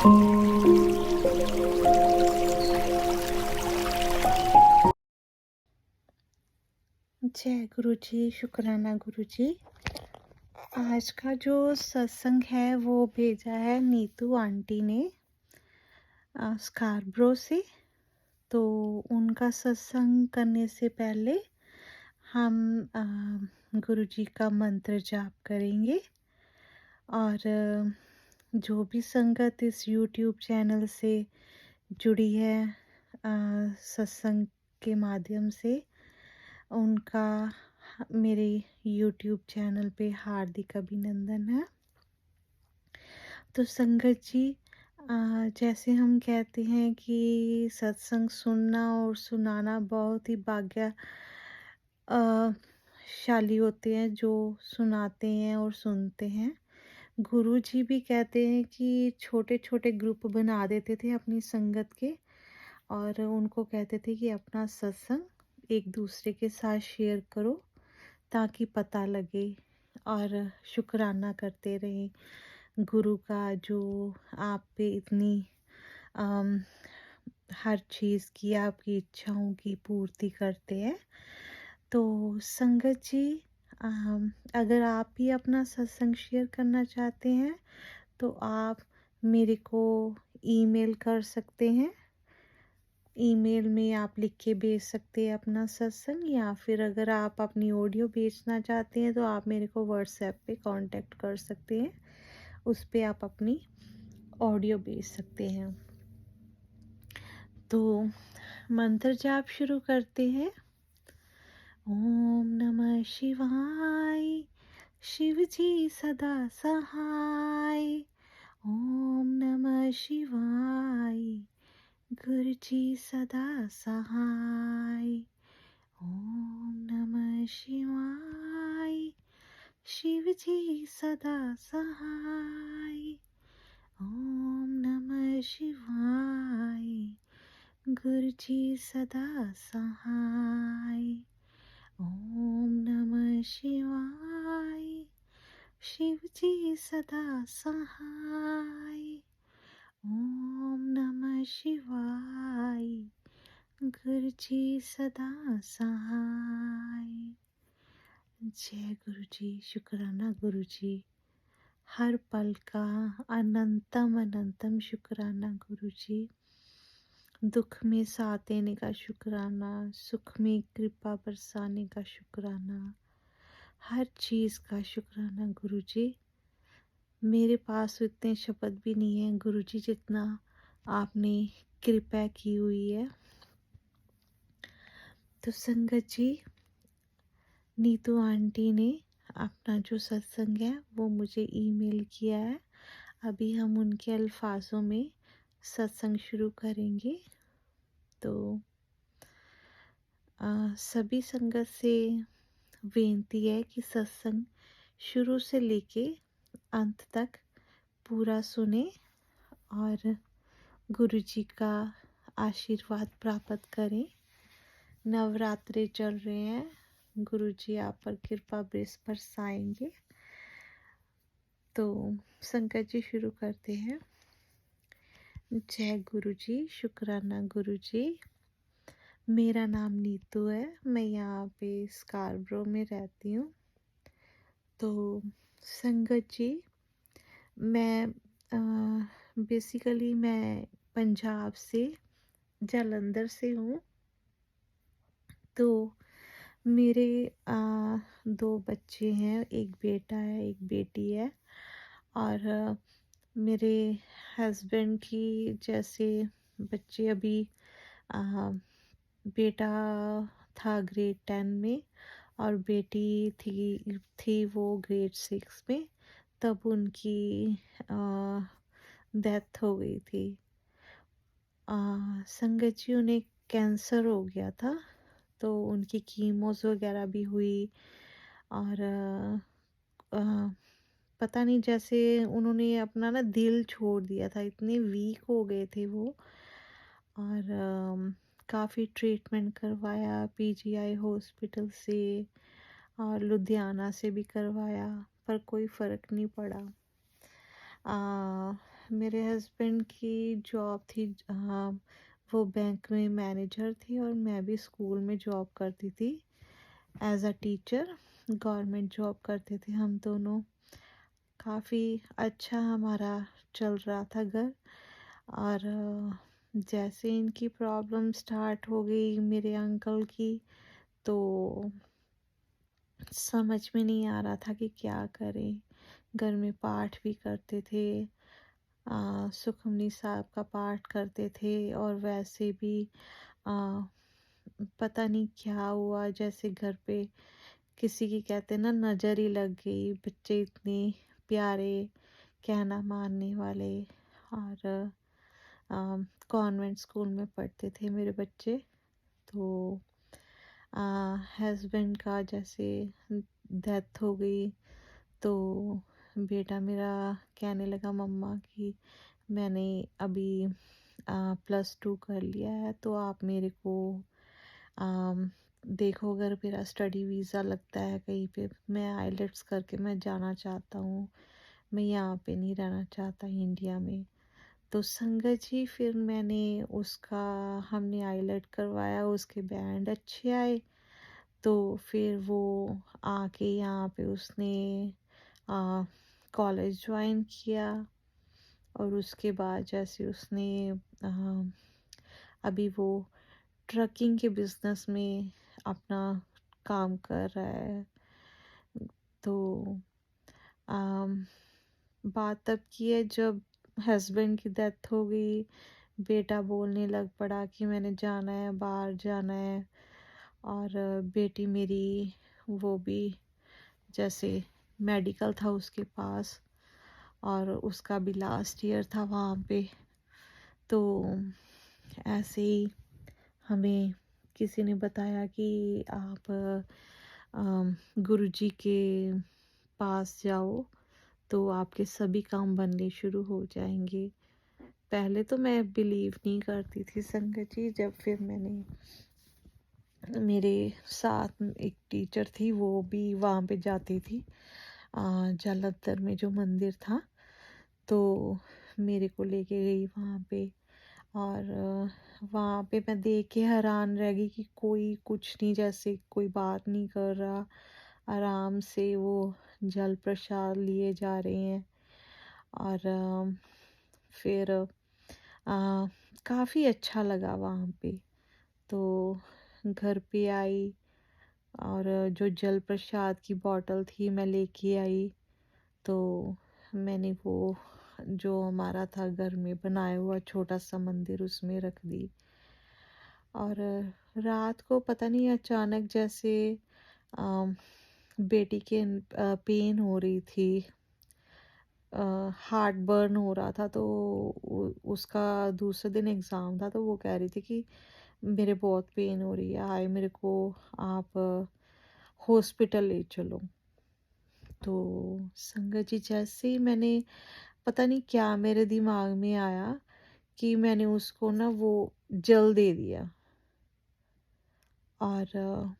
जय गुरु जी, शुक्राना गुरु जी। आज का जो सत्संग है वो भेजा है नीतू आंटी ने स्कारब्रो से। तो उनका सत्संग करने से पहले हम गुरु जी का मंत्र जाप करेंगे। और जो भी संगत इस यूट्यूब चैनल से जुड़ी है सत्संग के माध्यम से, उनका मेरे यूट्यूब चैनल पे हार्दिक अभिनंदन है। तो संगत जी, जैसे हम कहते हैं कि सत्संग सुनना और सुनाना बहुत ही शाली होते हैं जो सुनाते हैं और सुनते हैं। गुरु जी भी कहते हैं कि छोटे छोटे ग्रुप बना देते थे अपनी संगत के, और उनको कहते थे कि अपना सत्संग एक दूसरे के साथ शेयर करो ताकि पता लगे, और शुक्राना करते रहें गुरु का जो आप पे इतनी अम, हर चीज़ की आपकी इच्छाओं की पूर्ति करते हैं। तो संगत जी, अगर आप भी अपना सत्संग शेयर करना चाहते हैं तो आप मेरे को ईमेल कर सकते हैं। ईमेल में आप लिख के भेज सकते हैं अपना सत्संग, या फिर अगर आप अपनी ऑडियो भेजना चाहते हैं तो आप मेरे को व्हाट्सएप पे कांटेक्ट कर सकते हैं। उस पे आप अपनी ऑडियो भेज सकते हैं। तो मंत्र जाप शुरू करते हैं। ओम नमः शिवाय, शिव जी सदा सहाय। ओम नमः शिवाय, गुरु जी सदा सहाय। ओम नमः शिवाय, शिव जी सदा सहाय। ओम नमः शिवाय, गुरु जी सदा सहाय। ओम नमः शिवाय, शिव जी सदा सहाय। ओम नमः शिवाय, गुरु जी सदा सहाय। जय गुरु जी, शुक्राना गुरु जी। हर पल का अनंतम अनंतम शुक्राना गुरु जी। दुख में साथ देने का शुक्राना, सुख में कृपा बरसाने का शुक्राना, हर चीज़ का शुक्राना गुरु जी। मेरे पास इतने शब्द भी नहीं है गुरु जी जितना आपने कृपा की हुई है। तो संगत जी, नीतू आंटी ने अपना जो सत्संग है वो मुझे ईमेल किया है। अभी हम उनके अल्फाजों में सत्संग शुरू करेंगे। तो सभी संगत से विनती है कि सत्संग शुरू से लेके अंत तक पूरा सुने और गुरु जी का आशीर्वाद प्राप्त करें। नवरात्रे चल रहे हैं, गुरु जी आप पर कृपा बरसाएंगे। तो संगत जी शुरू करते हैं। जय गुरु जी, शुक्राना गुरु जी। मेरा नाम नीतू है, मैं यहाँ पे स्कारब्रो में रहती हूँ। तो संगत जी, मैं बेसिकली मैं पंजाब से जालंधर से हूँ। तो मेरे दो बच्चे हैं, एक बेटा है एक बेटी है। और मेरे हस्बैंड की जैसे बच्चे अभी बेटा था ग्रेड 10 में और बेटी थी वो ग्रेड 6 में। तब उनकी डेथ हो गई थी। संगत जी, उन्हें कैंसर हो गया था, तो उनकी कीमोस वगैरह भी हुई। और पता नहीं, जैसे उन्होंने अपना ना दिल छोड़ दिया था, इतने वीक हो गए थे वो। और काफ़ी ट्रीटमेंट करवाया पीजीआई हॉस्पिटल से और लुधियाना से भी करवाया, पर कोई फ़र्क नहीं पड़ा। मेरे हस्बैंड की जॉब थी, वो बैंक में मैनेजर थे और मैं भी स्कूल में जॉब करती थी as a teacher. Government job करते थे हम दोनों। काफ़ी अच्छा हमारा चल रहा था घर। और जैसे इनकी प्रॉब्लम स्टार्ट हो गई मेरे अंकल की, तो समझ में नहीं आ रहा था कि क्या करें। घर में पाठ भी करते थे, सुखमनी साहब का पाठ करते थे, और वैसे भी आ, पता नहीं क्या हुआ, जैसे घर पे किसी की कहते ना नज़र ही लग गई। बच्चे इतने प्यारे, कहना मानने वाले, और कॉन्वेंट स्कूल में पढ़ते थे मेरे बच्चे। तो हस्बैंड का जैसे डेथ हो गई, तो बेटा मेरा कहने लगा मम्मा कि मैंने अभी +2 कर लिया है, तो आप मेरे को देखो, अगर मेरा स्टडी वीज़ा लगता है कहीं पे, मैं आइलेट्स करके मैं जाना चाहता हूँ, मैं यहाँ पे नहीं रहना चाहता इंडिया में। तो संगत जी, फिर मैंने उसका हमने आइलेट करवाया, उसके बैंड अच्छे आए। तो फिर वो आके यहाँ पे उसने कॉलेज ज्वाइन किया, और उसके बाद जैसे उसने आ, अभी वो ट्रकिंग के बिजनेस में अपना काम कर रहा है। तो आम, बात तब की है जब हस्बैंड की डेथ हो गई। बेटा बोलने लग पड़ा कि मैंने जाना है, बाहर जाना है। और बेटी मेरी, वो भी जैसे मेडिकल था उसके पास, और उसका भी लास्ट ईयर था वहाँ पे। तो ऐसे ही हमें किसी ने बताया कि आप गुरुजी के पास जाओ, तो आपके सभी काम बनने शुरू हो जाएंगे। पहले तो मैं बिलीव नहीं करती थी संगत जी। जब फिर मैंने, मेरे साथ एक टीचर थी, वो भी वहाँ पे जाती थी, जालंधर में जो मंदिर था, तो मेरे को लेके गई वहाँ पे। और वहाँ पे मैं देख के हैरान रह गई कि कोई कुछ नहीं, जैसे कोई बात नहीं कर रहा, आराम से वो जल प्रसाद लिए जा रहे हैं। और फिर काफ़ी अच्छा लगा वहाँ पे। तो घर पे आई, और जो जल प्रसाद की बॉटल थी मैं लेके आई। तो मैंने वो जो हमारा था घर में बनाया हुआ छोटा सा मंदिर, उसमें रख दी। और रात को पता नहीं अचानक जैसे अम, बेटी के पेन हो रही थी, हार्ट बर्न हो रहा था। तो उसका दूसरे दिन एग्ज़ाम था, तो वो कह रही थी कि मेरे बहुत पेन हो रही है, हाय मेरे को आप हॉस्पिटल ले चलो। तो संगत जी, जैसे ही मैंने, पता नहीं क्या मेरे दिमाग में आया कि मैंने उसको ना वो जल दे दिया। और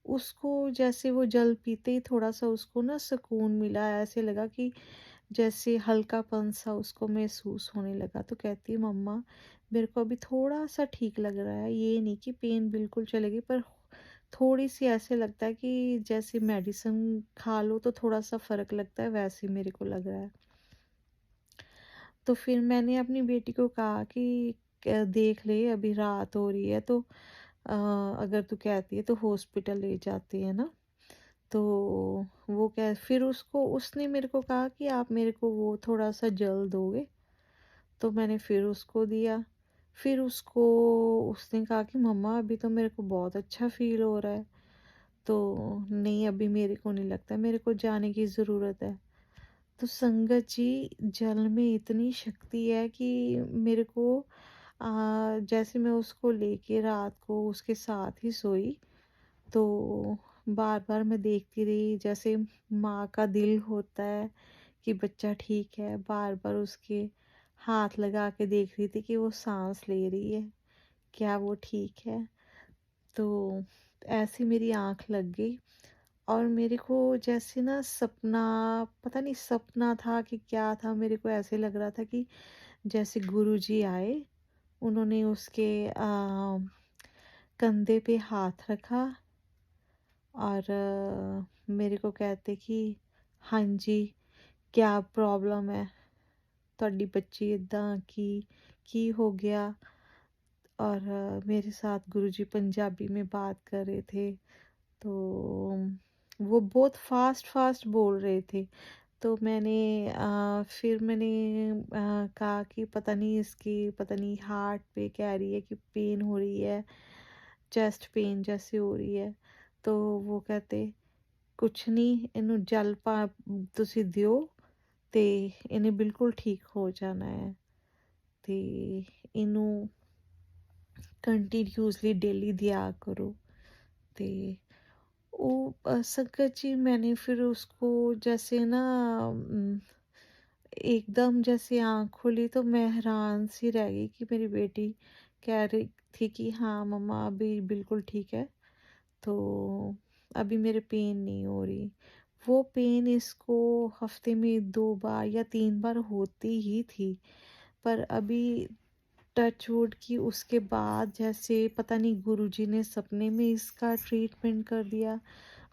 उसको जैसे वो जल पीते ही थोड़ा सा उसको ना सुकून मिला, ऐसे लगा कि जैसे हल्कापन सा उसको महसूस होने लगा। तो कहती है मम्मा, मेरे को अभी थोड़ा सा ठीक लग रहा है, ये नहीं कि पेन बिल्कुल चलेगी, पर थोड़ी सी ऐसे लगता है कि जैसे मेडिसिन खा लो तो थोड़ा सा फर्क लगता है, वैसे मेरे को लग रहा है। तो फिर मैंने अपनी बेटी को कहा कि देख ले, अभी रात हो रही है, तो अगर तू कहती है तो हॉस्पिटल ले जाते हैं ना। तो वो क्या, फिर उसको उसने मेरे को कहा कि आप मेरे को वो थोड़ा सा जल दोगे। तो मैंने फिर उसको दिया। फिर उसको, उसने कहा कि मम्मा अभी तो मेरे को बहुत अच्छा फील हो रहा है। तो नहीं, अभी मेरे को नहीं लगता, मेरे को जाने की ज़रूरत है। तो संगत जी, जल में इतनी शक्ति है कि मेरे को जैसे मैं उसको लेके रात को उसके साथ ही सोई, तो बार बार मैं देखती रही, जैसे माँ का दिल होता है कि बच्चा ठीक है, बार बार उसके हाथ लगा के देख रही थी कि वो सांस ले रही है, क्या वो ठीक है। तो ऐसी मेरी आंख लग गई। और मेरे को जैसे ना सपना, पता नहीं सपना था कि क्या था, मेरे को ऐसे लग रहा था कि जैसे गुरुजी आए, उन्होंने उसके कंधे पे हाथ रखा और मेरे को कहते कि हाँ जी, क्या प्रॉब्लम है, ਤੁਹਾਡੀ ਬੱਚੀ ਇਦਾਂ की हो गया। और मेरे साथ गुरुजी पंजाबी में बात कर रहे थे, तो वो बहुत फास्ट फास्ट बोल रहे थे। तो मैंने फिर मैंने कहा कि पता नहीं इसकी, पता नहीं हार्ट पे कह रही है कि पेन हो रही है, चेस्ट पेन जैसे हो रही है। तो वो कहते कुछ नहीं, ਇਹਨੂੰ ਜਲ ਪਾ ਤੁਸੀਂ ਦਿਓ ਤੇ ਇਹਨੇ ਬਿਲਕੁਲ ਠੀਕ ਹੋ ਜਾਣਾ ਹੈ, ਤੇ ਇਹਨੂੰ कंटिन्यूसली डेली दिया करो। ते वो संगत जी, मैंने फिर उसको जैसे ना उम, एकदम जैसे आँख खोली तो मैं हैरान सी रह गई कि मेरी बेटी कह रही थी कि हाँ मम्मा अभी बिल्कुल ठीक है, तो अभी मेरे पेन नहीं हो रही। वो पेन इसको हफ्ते में 2 बार या 3 बार होती ही थी। पर अभी टच वुड कि उसके बाद जैसे पता नहीं गुरुजी ने सपने में इसका ट्रीटमेंट कर दिया,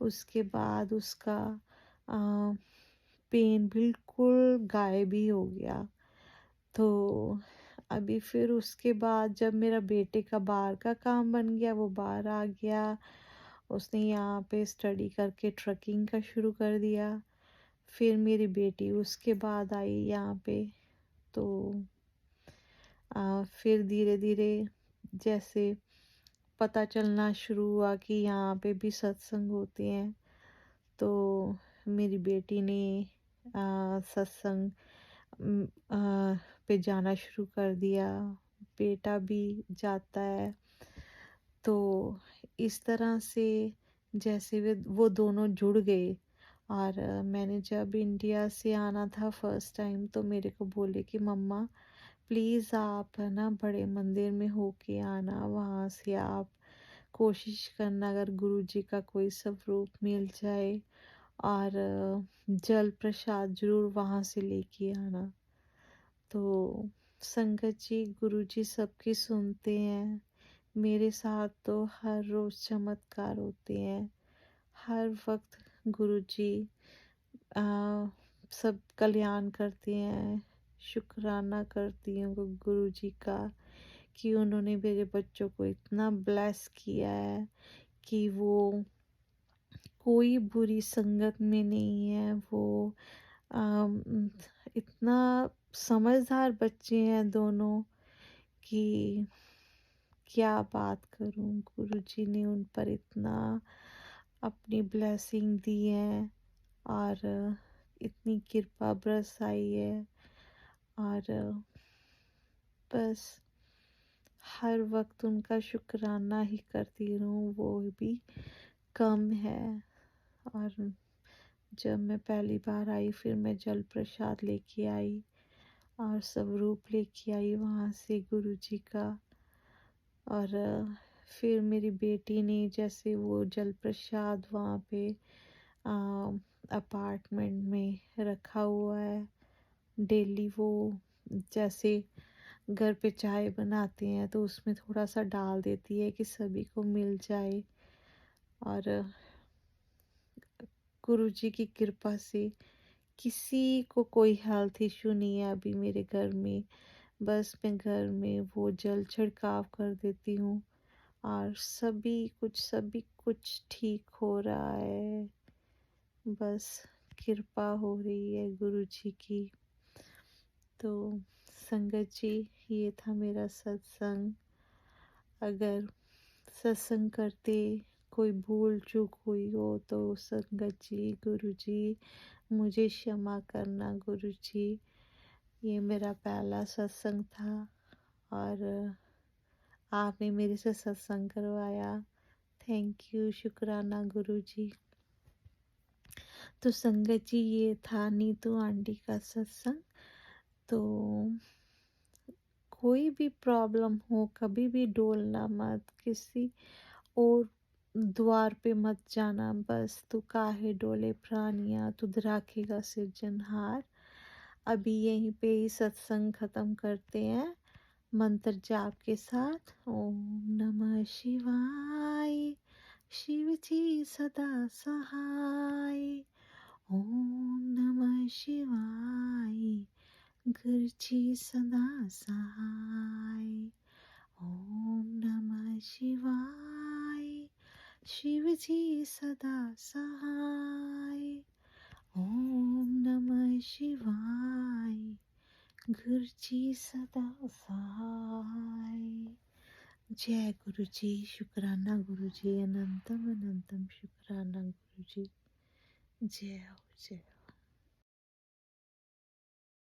उसके बाद उसका पेन बिल्कुल गायब ही हो गया। तो अभी फिर उसके बाद जब मेरा बेटे का बाहर का काम बन गया, वो बाहर आ गया, उसने यहाँ पे स्टडी करके ट्रकिंग का शुरू कर दिया। फिर मेरी बेटी उसके बाद आई यहाँ पे। तो फिर धीरे धीरे जैसे पता चलना शुरू हुआ कि यहाँ पे भी सत्संग होते हैं, तो मेरी बेटी ने सत्संग पे जाना शुरू कर दिया, बेटा भी जाता है। तो इस तरह से जैसे वो दोनों जुड़ गए। और मैंने जब इंडिया से आना था फर्स्ट टाइम, तो मेरे को बोले कि मम्मा प्लीज़ आप है ना बड़े मंदिर में होके आना, वहाँ से आप कोशिश करना अगर गुरुजी का कोई स्वरूप मिल जाए, और जल प्रसाद जरूर वहाँ से लेके आना। तो संगत जी, गुरुजी सबकी सुनते हैं। मेरे साथ तो हर रोज़ चमत्कार होते हैं, हर वक्त गुरुजी आ, सब कल्याण करते हैं। शुक्राना करती हूँ गुरुजी का कि उन्होंने मेरे बच्चों को इतना ब्लेस किया है कि वो कोई बुरी संगत में नहीं है। वो अम, इतना समझदार बच्चे हैं दोनों कि क्या बात करूं। गुरुजी ने उन पर इतना अपनी ब्लेसिंग दी है, और इतनी कृपा बरसाई है, और बस हर वक्त उनका शुक्राना ही करती रहूं, वो भी कम है। और जब मैं पहली बार आई, फिर मैं जल प्रसाद लेके आई और स्वरूप लेके आई वहाँ से गुरुजी का। और फिर मेरी बेटी ने जैसे वो जल प्रसाद वहाँ पे अपार्टमेंट में रखा हुआ है, डेली वो जैसे घर पे चाय बनाते हैं तो उसमें थोड़ा सा डाल देती है कि सभी को मिल जाए। और गुरुजी की कृपा से किसी को कोई हेल्थ इशू नहीं है अभी मेरे घर में। बस मैं घर में वो जल छिड़काव कर देती हूँ, और सभी कुछ ठीक हो रहा है। बस कृपा हो रही है गुरुजी की। तो संगत जी, ये था मेरा सत्संग। अगर सत्संग करते कोई भूल चूक हुई हो तो संगत जी, गुरुजी मुझे क्षमा करना। गुरुजी, ये मेरा पहला सत्संग था, और आपने मेरे से सत्संग करवाया। थैंक यू, शुक्राना गुरुजी। तो संगत जी, ये था नीतू आंटी का सत्संग। तो कोई भी प्रॉब्लम हो, कभी भी डोलना मत, किसी और द्वार पे मत जाना बस, तू काहे डोले प्राणिया, तुध राखेगा सिरजनहार। अभी यहीं पे ही सत्संग खत्म करते हैं मंत्र जाप के साथ। ओम नमः शिवाय, शिव जी सदा सहाय। ओम नमः शिवाय, गुरु जी सदा सहाय। ओम नमः शिवाय, शिव जी सदा सहाय। ओम नमः शिवाय, गुरु जी सदा सहाय। जय गुरु जी, शुक्राना गुरु जी, अनंतम अनंतम शुक्राना गुरु जी। जय हो, जय हो।